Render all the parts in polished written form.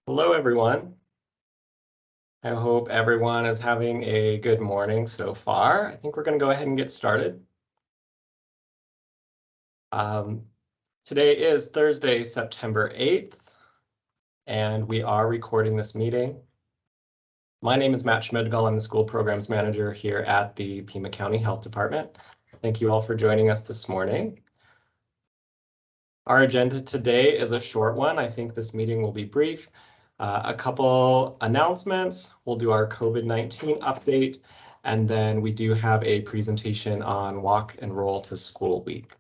Hello, everyone. I hope everyone is having a good morning so far. I think we're going to go ahead and get started. Today is Thursday, September 8th, and we are recording this meeting. My name is Matt Schmidgall. I'm the School Programs Manager here at the Pima County Health Department. Thank you all for joining us this morning. Our agenda today is a short one. I think this meeting will be brief. A couple announcements. We'll do our COVID-19 update, and then we do have a presentation on Walk and Roll to School Week.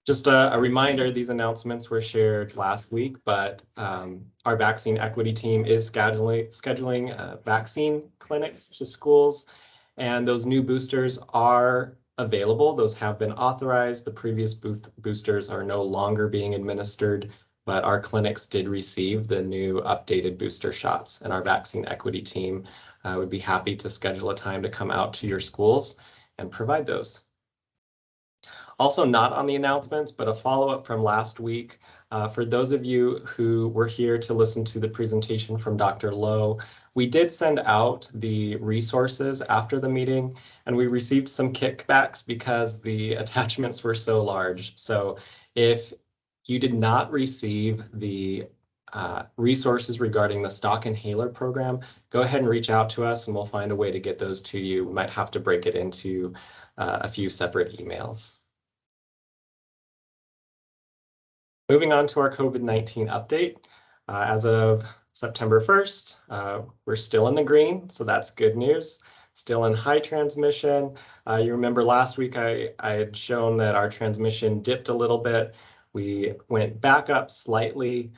Just a reminder, these announcements were shared last week, but our vaccine equity team is scheduling vaccine clinics to schools, and those new boosters are available. Those have been authorized. The previous boosters are no longer being administered, but our clinics did receive the new updated booster shots, and our vaccine equity team would be happy to schedule a time to come out to your schools and provide those. Also not on the announcements, but a follow-up from last week. For those of you who were here to listen to the presentation from Dr. Lowe, we did send out the resources after the meeting, and we received some kickbacks because the attachments were so large. So if you did not receive the resources regarding the stock inhaler program, go ahead and reach out to us and we'll find a way to get those to you. We might have to break it into a few separate emails. Moving on to our COVID-19 update. As of September 1st, we're still in the green, so that's good news. Still in high transmission. You remember last week I had shown that our transmission dipped a little bit. We went back up slightly,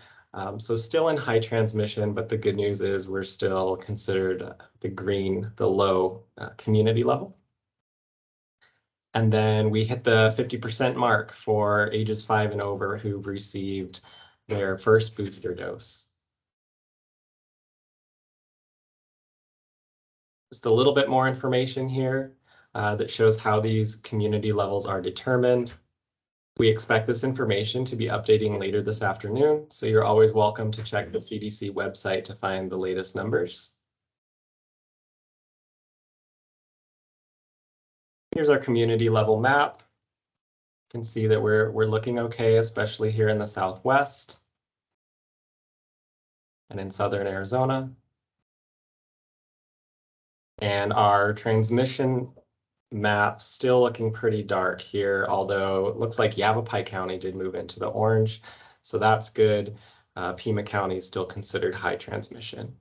so still in high transmission, but the good news is we're still considered the green, the low community level. And then we hit the 50% mark for ages 5 and over who've received their first booster dose. Just a little bit more information here that shows how these community levels are determined. We expect this information to be updating later this afternoon, so you're always welcome to check the CDC website to find the latest numbers. Here's our community level map. You can see that we're looking okay, especially here in the Southwest and in Southern Arizona. And our transmission map still looking pretty dark here, although it looks like Yavapai County did move into the orange, so that's good. Pima County is still considered high transmission.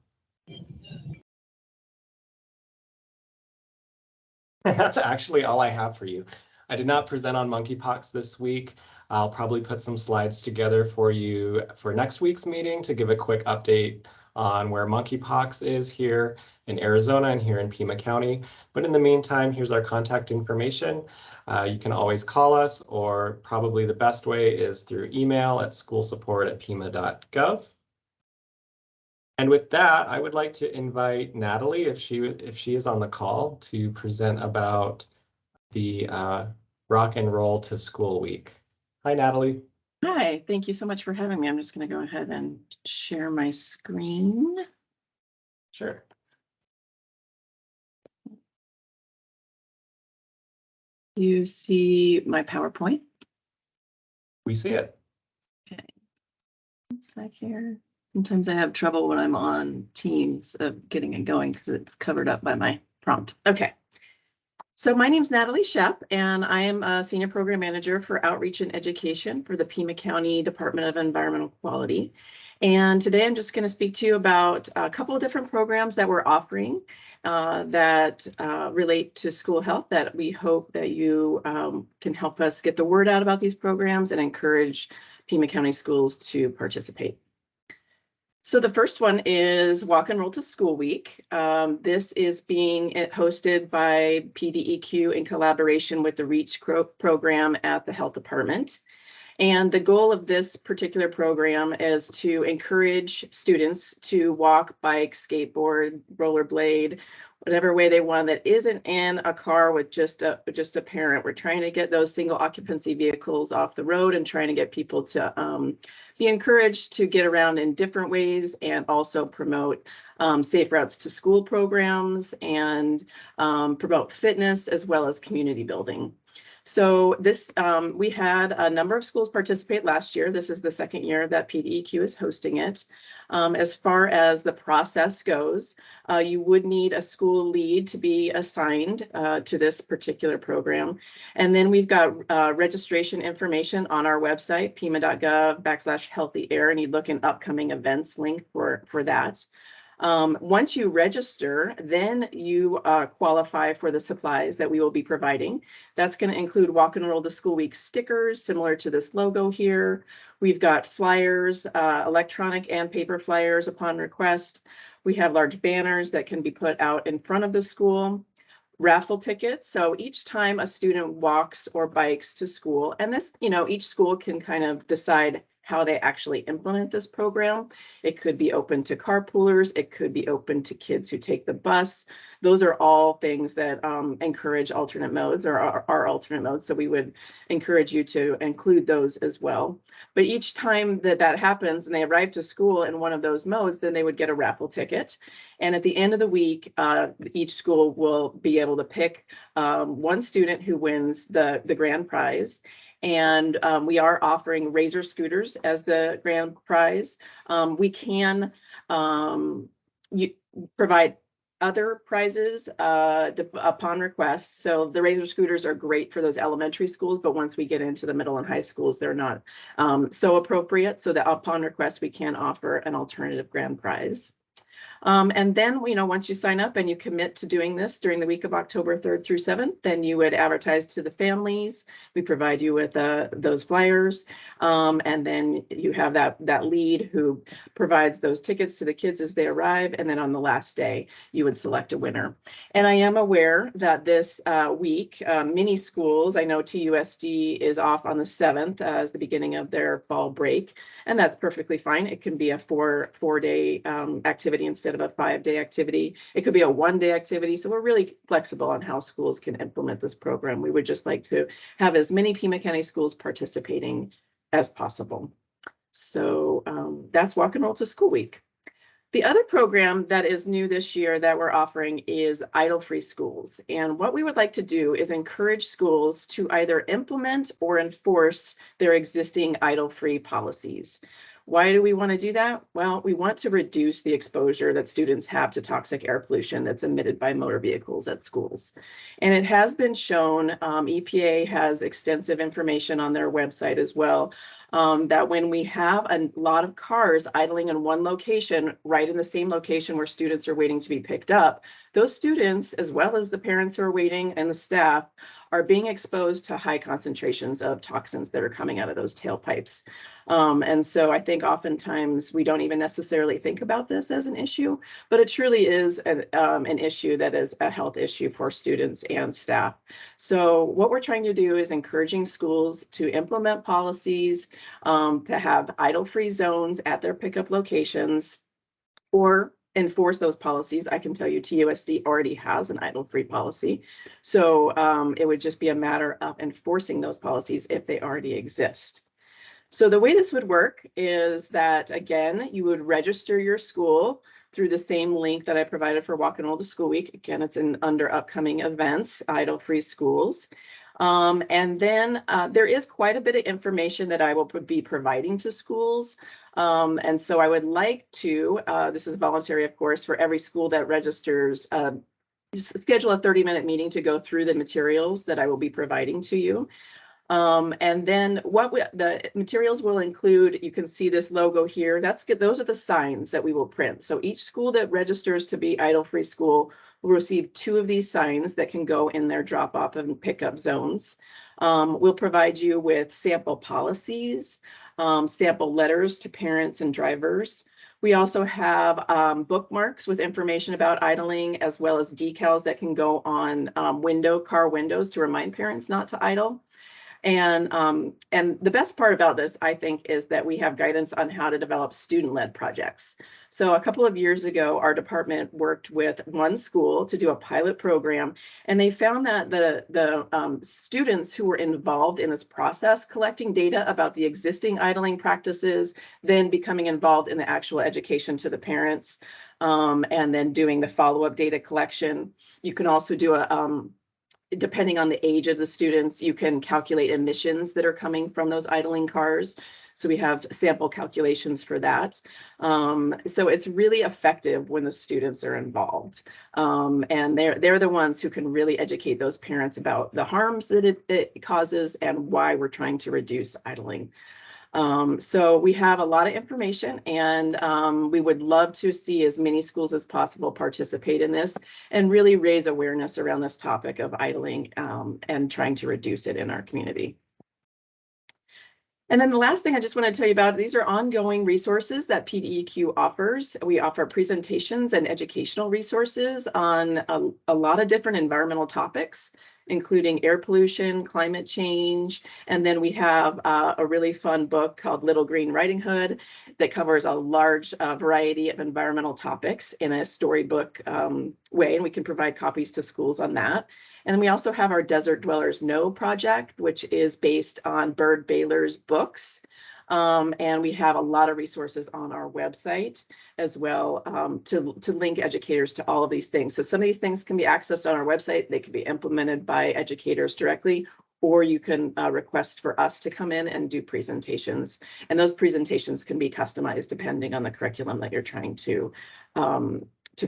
That's actually all I have for you. I did not present on monkeypox this week. I'll probably put some slides together for you for next week's meeting to give a quick update on where monkeypox is here in Arizona and here in Pima County. But in the meantime, here's our contact information. You can always call us, or probably the best way is through email at schoolsupport@pima.gov. And with that, I would like to invite Natalie, if she is on the call, to present about the Rock and Roll to School Week. Hi, Natalie. Hi, thank you so much for having me. I'm just going to go ahead and share my screen. Sure. You see my PowerPoint? We see it. Okay. One sec here. Sometimes I have trouble when I'm on Teams of getting it going because it's covered up by my prompt. Okay. So my name is Natalie Shepp, and I am a Senior Program Manager for Outreach and Education for the Pima County Department of Environmental Quality. And today I'm just going to speak to you about a couple of different programs that we're offering that relate to school health that we hope that you can help us get the word out about these programs and encourage Pima County schools to participate. So the first one is Walk and Roll to School Week. This is being hosted by PDEQ in collaboration with the REACH program at the Health Department. And the goal of this particular program is to encourage students to walk, bike, skateboard, rollerblade, whatever way they want that isn't in a car with just a parent. We're trying to get those single occupancy vehicles off the road and trying to get people to be encouraged to get around in different ways and also promote safe routes to school programs and promote fitness as well as community building. So this, we had a number of schools participate last year. This is the second year that PDEQ is hosting it. As far as the process goes, you would need a school lead to be assigned to this particular program. And then we've got registration information on our website, pima.gov/healthy air, and you look in upcoming events link for that. Once you register, then you qualify for the supplies that we will be providing. That's going to include Walk and Roll to School Week stickers, similar to this logo here. We've got flyers, electronic and paper flyers upon request. We have large banners that can be put out in front of the school. Raffle tickets. So each time a student walks or bikes to school, and this, each school can kind of decide how they actually implement this program. It could be open to carpoolers. It could be open to kids who take the bus. Those are all things that encourage alternate modes or are alternate modes. So we would encourage you to include those as well. But each time that happens and they arrive to school in one of those modes, then they would get a raffle ticket. And at the end of the week, each school will be able to pick one student who wins the grand prize. And we are offering Razor scooters as the grand prize. We can provide other prizes upon request. So the Razor scooters are great for those elementary schools, but once we get into the middle and high schools, they're not so appropriate. So that upon request, we can offer an alternative grand prize. And then, once you sign up and you commit to doing this during the week of October 3rd through 7th, then you would advertise to the families. We provide you with those flyers. And then you have that lead who provides those tickets to the kids as they arrive. And then on the last day, you would select a winner. And I am aware that this week, many schools, I know TUSD is off on the 7th as the beginning of their fall break. And that's perfectly fine. It can be a four-day activity instead of a 5-day activity. It could be a 1-day activity. So we're really flexible on how schools can implement this program. We would just like to have as many Pima County schools participating as possible. So that's Walk and Roll to School Week. The other program that is new this year that we're offering is idle-free schools. And what we would like to do is encourage schools to either implement or enforce their existing idle-free policies. Why do we want to do that? Well, we want to reduce the exposure that students have to toxic air pollution that's emitted by motor vehicles at schools. And it has been shown, EPA has extensive information on their website as well, that when we have a lot of cars idling in one location, right in the same location where students are waiting to be picked up, those students, as well as the parents who are waiting and the staff, are being exposed to high concentrations of toxins that are coming out of those tailpipes. And so I think oftentimes we don't even necessarily think about this as an issue, but it truly is an issue that is a health issue for students and staff. So what we're trying to do is encouraging schools to implement policies, to have idle-free zones at their pickup locations, or enforce those policies. I can tell you TUSD already has an idle-free policy. So it would just be a matter of enforcing those policies if they already exist. So the way this would work is that, again, you would register your school through the same link that I provided for Walk and Roll to School Week. Again, it's under upcoming events, idle-free schools. And then there is quite a bit of information that I will be providing to schools. And so I would like to, this is voluntary, of course, for every school that registers, schedule a 30-minute meeting to go through the materials that I will be providing to you. And then the materials will include, you can see this logo here. Those are the signs that we will print. So each school that registers to be idle-free school will receive 2 of these signs that can go in their drop-off and pickup zones. We'll provide you with sample policies, sample letters to parents and drivers. We also have bookmarks with information about idling, as well as decals that can go on car windows to remind parents not to idle. And the best part about this, I think, is that we have guidance on how to develop student-led projects. So a couple of years ago, our department worked with one school to do a pilot program, and they found that the students who were involved in this process, collecting data about the existing idling practices, then becoming involved in the actual education to the parents, and then doing the follow-up data collection. You can also do a depending on the age of the students, you can calculate emissions that are coming from those idling cars. So we have sample calculations for that. So it's really effective when the students are involved. And they're the ones who can really educate those parents about the harms that it causes and why we're trying to reduce idling. So we have a lot of information, and we would love to see as many schools as possible participate in this and really raise awareness around this topic of idling and trying to reduce it in our community. And then the last thing I just want to tell you about, these are ongoing resources that PDEQ offers. We offer presentations and educational resources on a lot of different environmental topics, including air pollution, climate change. And then we have a really fun book called Little Green Riding Hood that covers a large variety of environmental topics in a storybook way, and we can provide copies to schools on that. And we also have our Desert Dwellers Know project, which is based on Bird Baylor's books. And we have a lot of resources on our website as well to link educators to all of these things. So some of these things can be accessed on our website. They can be implemented by educators directly, or you can request for us to come in and do presentations. And those presentations can be customized depending on the curriculum that you're trying to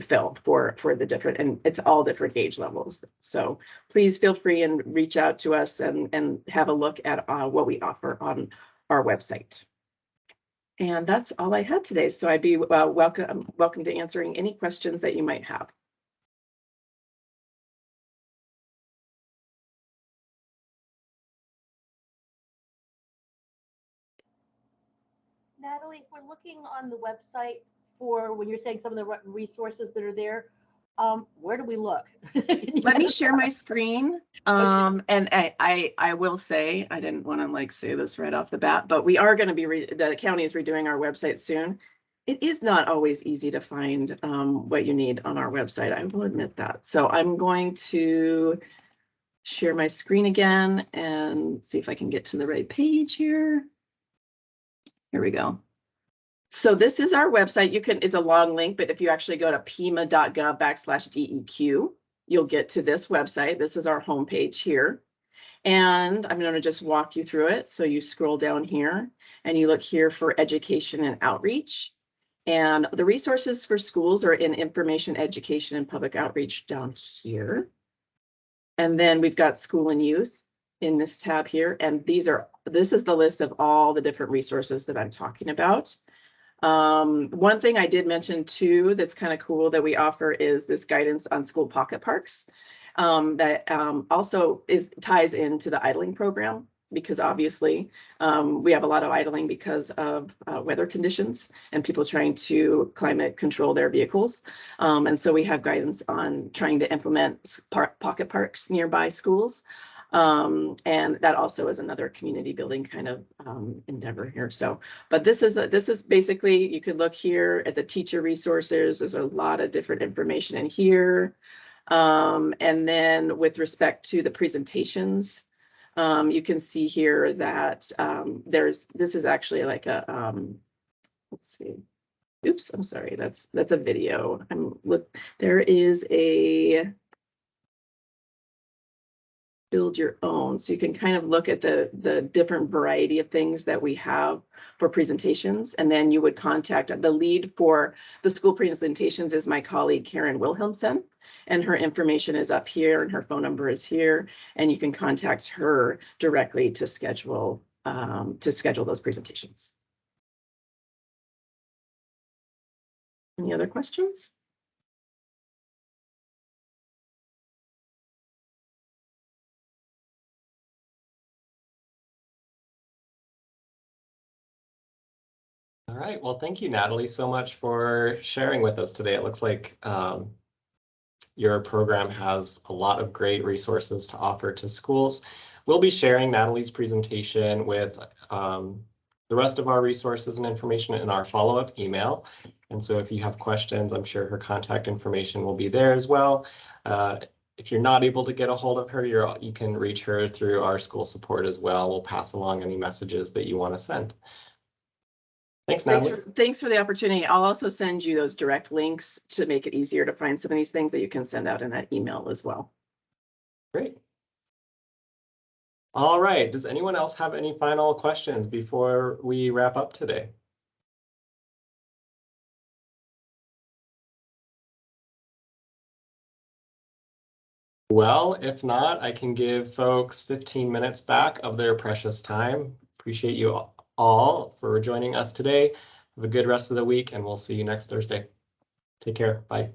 fill for the different, and it's all different age levels. So please feel free and reach out to us and have a look at what we offer on our website. And that's all I had today. So I'd be welcome to answering any questions that you might have. Natalie, if we're looking on the website for when you're saying some of the resources that are there, where do we look? Let me share my screen. And I will say, I didn't want to like say this right off the bat, but we are going to be, the county is redoing our website soon. It is not always easy to find what you need on our website. I will admit that. So I'm going to share my screen again and see if I can get to the right page here. Here we go. So this is our website. It's a long link, but if you actually go to pima.gov/DEQ, you'll get to this website. This is our homepage here. And I'm going to just walk you through it. So you scroll down here and you look here for education and outreach. And the resources for schools are in information, education, and public outreach down here. And then we've got school and youth in this tab here. And this is the list of all the different resources that I'm talking about. One thing I did mention too that's kind of cool that we offer is this guidance on school pocket parks that also ties into the idling program, because obviously we have a lot of idling because of weather conditions and people trying to climate control their vehicles. And so we have guidance on trying to implement pocket parks nearby schools. And that also is another community building kind of endeavor here. So, but this is basically, you could look here at the teacher resources. There's a lot of different information in here. And then with respect to the presentations, you can see here that this is actually like a, let's see. Oops, I'm sorry. That's a video. There is a build your own. So you can kind of look at the different variety of things that we have for presentations. And then you would contact the lead for the school presentations is my colleague, Karen Wilhelmsen. And her information is up here and her phone number is here. And you can contact her directly to schedule those presentations. Any other questions? All right, well, thank you, Natalie, so much for sharing with us today. It looks like your program has a lot of great resources to offer to schools. we'll be sharing Natalie's presentation with the rest of our resources and information in our follow-up email. And so if you have questions, I'm sure her contact information will be there as well. If you're not able to get a hold of her, you can reach her through our school support as well. We'll pass along any messages that you want to send. Thanks, Natalie. Thanks for the opportunity. I'll also send you those direct links to make it easier to find some of these things that you can send out in that email as well. Great. All right. Does anyone else have any final questions before we wrap up today? Well, if not, I can give folks 15 minutes back of their precious time. Appreciate you all for joining us today. Have a good rest of the week, and we'll see you next Thursday. Take care. Bye.